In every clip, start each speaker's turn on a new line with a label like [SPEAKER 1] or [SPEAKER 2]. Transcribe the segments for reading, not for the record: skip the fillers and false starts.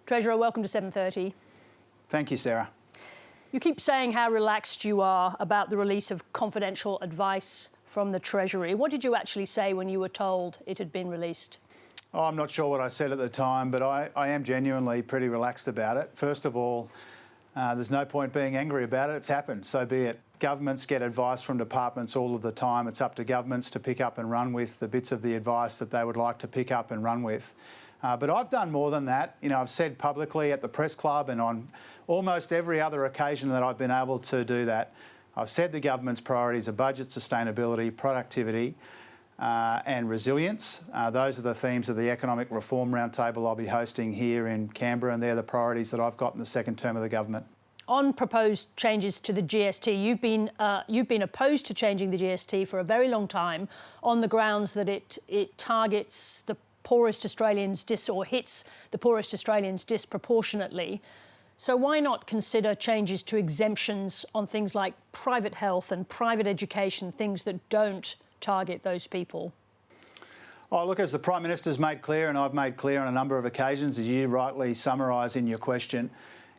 [SPEAKER 1] Treasurer, welcome to 7:30.
[SPEAKER 2] Thank you, Sarah.
[SPEAKER 1] You keep saying how relaxed you are about the release of confidential advice from the Treasury. What did you actually say when you were told it had been released?
[SPEAKER 2] Oh, I'm not sure what I said at the time, but I am genuinely pretty relaxed about it. First of all, there's no point being angry about it. It's happened, so be it. Governments get advice from departments all of the time. It's up to governments to pick up and run with the bits of the advice that they would like to pick up and run with. But I've done more than that. You know, I've said publicly at the press club and on almost every other occasion that I've been able to do that, I've said the government's priorities are budget sustainability, productivity and resilience. Those are the themes of the Economic Reform Roundtable I'll be hosting here in Canberra, and they're the priorities that I've got in the second term of the government.
[SPEAKER 1] On proposed changes to the GST, you've been opposed to changing the GST for a very long time on the grounds that it targets the poorest Australians or hits the poorest Australians disproportionately. So why not consider changes to exemptions on things like private health and private education, things that don't target those people?
[SPEAKER 2] Oh, look, as the Prime Minister's made clear, and I've made clear on a number of occasions, as you rightly summarise in your question,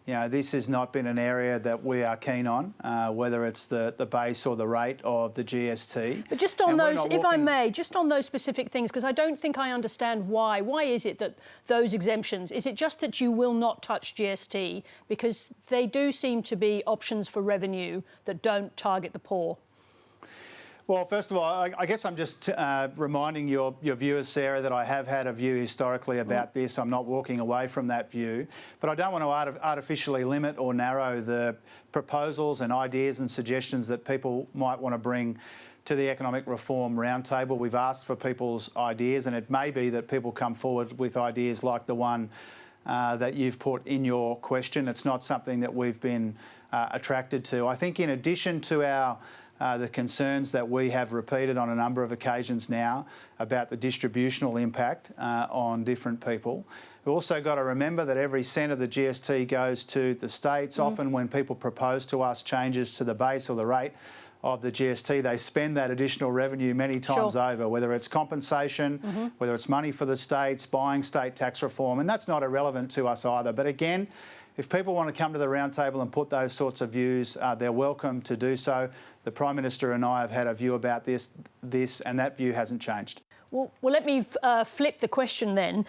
[SPEAKER 2] you know, this has not been an area that we are keen on, whether it's the base or the rate of the GST.
[SPEAKER 1] But just on those, if I may, just on those specific things, because I don't think I understand why. Why is it that those exemptions, is it just that you will not touch GST? Because they do seem to be options for revenue that don't target the poor.
[SPEAKER 2] Well, first of all, I guess I'm just reminding your viewers, Sarah, that I have had a view historically about this. I'm not walking away from that view. But I don't want to artificially limit or narrow the proposals and ideas and suggestions that people might want to bring to the Economic Reform Roundtable. We've asked for people's ideas, and it may be that people come forward with ideas like the one that you've put in your question. It's not something that we've been attracted to. I think in addition to the concerns that we have repeated on a number of occasions now about the distributional impact on different people. We've also got to remember that every cent of the GST goes to the states. Often when people propose to us changes to the base or the rate of the GST, they spend that additional revenue many times over, whether it's compensation, whether it's money for the states, buying state tax reform, and that's not irrelevant to us either. But again, if people want to come to the roundtable and put those sorts of views, they're welcome to do so. The Prime Minister and I have had a view about this, and that view hasn't changed. Well,
[SPEAKER 1] let me flip the question then.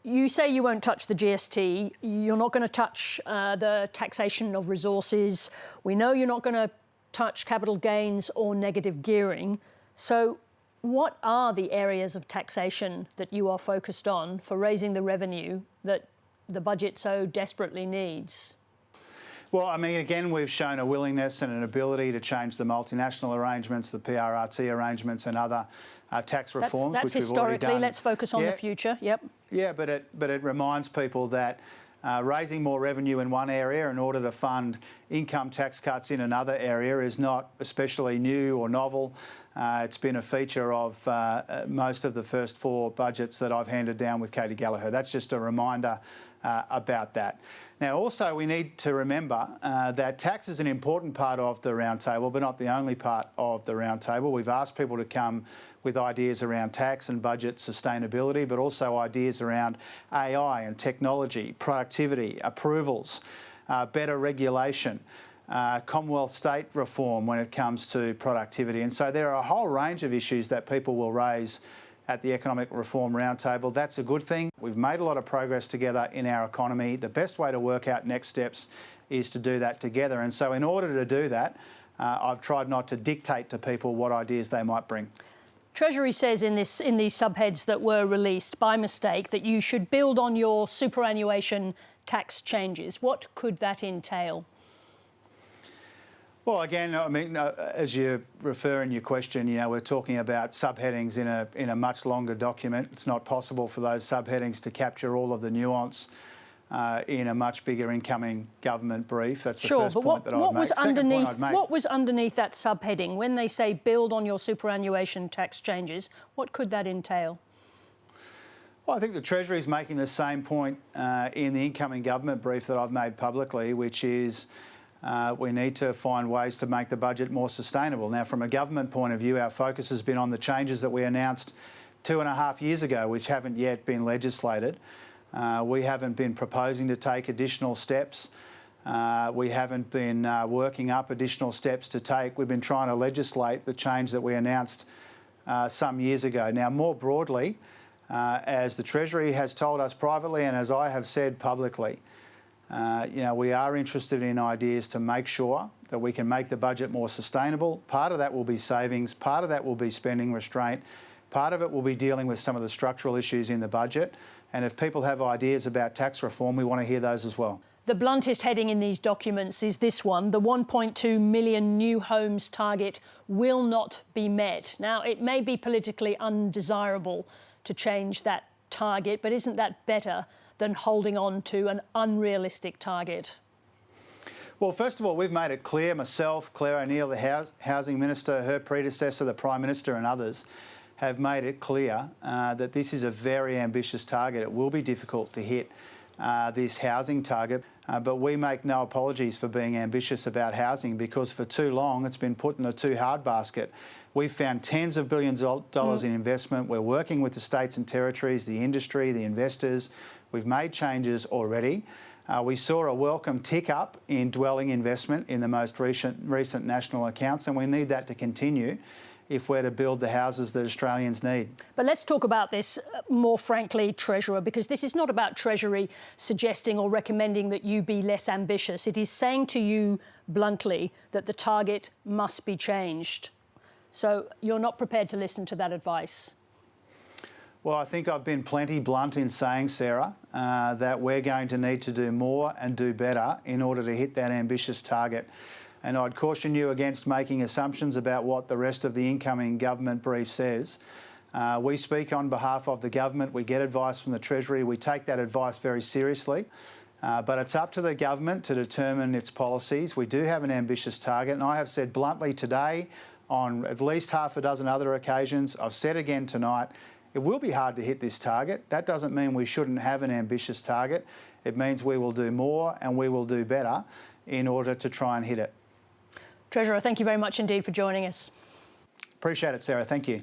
[SPEAKER 1] You say you won't touch the GST. You're not going to touch the taxation of resources. We know you're not going to touch capital gains or negative gearing. So what are the areas of taxation that you are focused on for raising the revenue that the budget so desperately needs?
[SPEAKER 2] Well, I mean, again, we've shown a willingness and an ability to change the multinational arrangements, the PRRT arrangements and other tax reforms,
[SPEAKER 1] that's
[SPEAKER 2] which we've already done.
[SPEAKER 1] Let's focus on the future. Yep.
[SPEAKER 2] Yeah, but it reminds people that raising more revenue in one area in order to fund income tax cuts in another area is not especially new or novel. It's been a feature of most of the first four budgets that I've handed down with Katie Gallagher. That's just a reminder about that. Now, also, we need to remember that tax is an important part of the roundtable, but not the only part of the roundtable. We've asked people to come with ideas around tax and budget sustainability, but also ideas around AI and technology, productivity, approvals, better regulation, Commonwealth state reform when it comes to productivity. And so there are a whole range of issues that people will raise at the Economic Reform Roundtable. That's a good thing. We've made a lot of progress together in our economy. The best way to work out next steps is to do that together. And so in order to do that, I've tried not to dictate to people what ideas they might bring.
[SPEAKER 1] Treasury says in these subheads that were released by mistake that you should build on your superannuation tax changes. What could that entail?
[SPEAKER 2] Well, again, I mean, as you refer in your question, you know, we're talking about subheadings in a much longer document. It's not possible for those subheadings to capture all of the nuance in a much bigger incoming government brief. That's the first point that I'd make.
[SPEAKER 1] What was underneath that subheading? When they say build on your superannuation tax changes, what could that entail?
[SPEAKER 2] Well, I think the Treasury is making the same point in the incoming government brief that I've made publicly, which is we need to find ways to make the budget more sustainable. Now, from a government point of view, our focus has been on the changes that we announced 2.5 years ago, which haven't yet been legislated. We haven't been proposing to take additional steps. We haven't been working up additional steps to take. We've been trying to legislate the change that we announced some years ago. Now, more broadly, as the Treasury has told us privately and as I have said publicly, we are interested in ideas to make sure that we can make the budget more sustainable. Part of that will be savings, part of that will be spending restraint, part of it will be dealing with some of the structural issues in the budget. And if people have ideas about tax reform, we want to hear those as well.
[SPEAKER 1] The bluntest heading in these documents is this one: the 1.2 million new homes target will not be met. Now, it may be politically undesirable to change that target, but isn't that better than holding on to an unrealistic target?
[SPEAKER 2] Well, first of all, we've made it clear, myself, Claire O'Neill, the Housing Minister, her predecessor, the Prime Minister and others, have made it clear that this is a very ambitious target. It will be difficult to hit this housing target, but we make no apologies for being ambitious about housing, because for too long it's been put in a too hard basket. We've found tens of billions of dollars in investment. We're working with the states and territories, the industry, the investors. We've made changes already. We saw a welcome tick up in dwelling investment in the most recent national accounts, and we need that to continue if we're to build the houses that Australians need.
[SPEAKER 1] But let's talk about this more frankly, Treasurer, because this is not about Treasury suggesting or recommending that you be less ambitious. It is saying to you bluntly that the target must be changed. So you're not prepared to listen to that advice?
[SPEAKER 2] Well, I think I've been plenty blunt in saying, Sarah, that we're going to need to do more and do better in order to hit that ambitious target. And I'd caution you against making assumptions about what the rest of the incoming government brief says. We speak on behalf of the government. We get advice from the Treasury. We take that advice very seriously. But it's up to the government to determine its policies. We do have an ambitious target, and I have said bluntly today, on at least half a dozen other occasions, I've said again tonight, it will be hard to hit this target. That doesn't mean we shouldn't have an ambitious target. It means we will do more and we will do better in order to try and hit it.
[SPEAKER 1] Treasurer, thank you very much indeed for joining us.
[SPEAKER 2] Appreciate it, Sarah. Thank you.